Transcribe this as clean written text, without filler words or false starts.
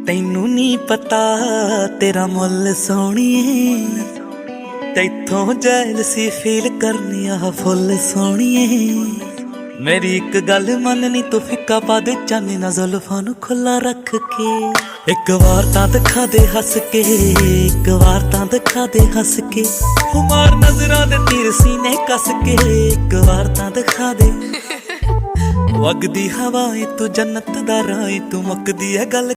ਤੈਨੂੰ ਨੀ ਪਤਾ ਤੇਰਾ ਮੁੱਲ ਸੋਹਣੀਏ, ਤੈਥੋਂ ਜੈਲਸੀ ਫੀਲ ਕਰਨੀ ਆ ਫੁੱਲ ਸੋਹਣੀਏ। ਮੇਰੀ ਇੱਕ ਗੱਲ ਮੰਨਨੀ ਤੂੰ ਫਿੱਕਾ ਪਾ ਦੇ ਚਾਨੇ ਨਾ ਜ਼ੁਲਫਾਂ ਨੂੰ ਖੁੱਲਾ ਰੱਖ ਕੇ। ਇੱਕ ਵਾਰ ਤਾਂ ਦਿਖਾ ਦੇ ਹੱਸ ਕੇ, ਇੱਕ ਵਾਰ ਤਾਂ ਦਿਖਾ ਦੇ ਹੱਸ ਕੇ, ਮਾਰ ਨਜ਼ਰਾਂ ਦੇ ਤੀਰ ਸੀਨੇ ਕੱਸ ਕੇ। ਇੱਕ ਵਾਰ ਤਾਂ ਦਿਖਾ ਦੇ ਵਗਦੀ ਹਵਾ ਏ ਤੂੰ ਜੰਨਤ ਦਾ ਰਾਹ ਏ, ਤੂੰ ਮੁੱਕਦੀ ਐ ਗੱਲ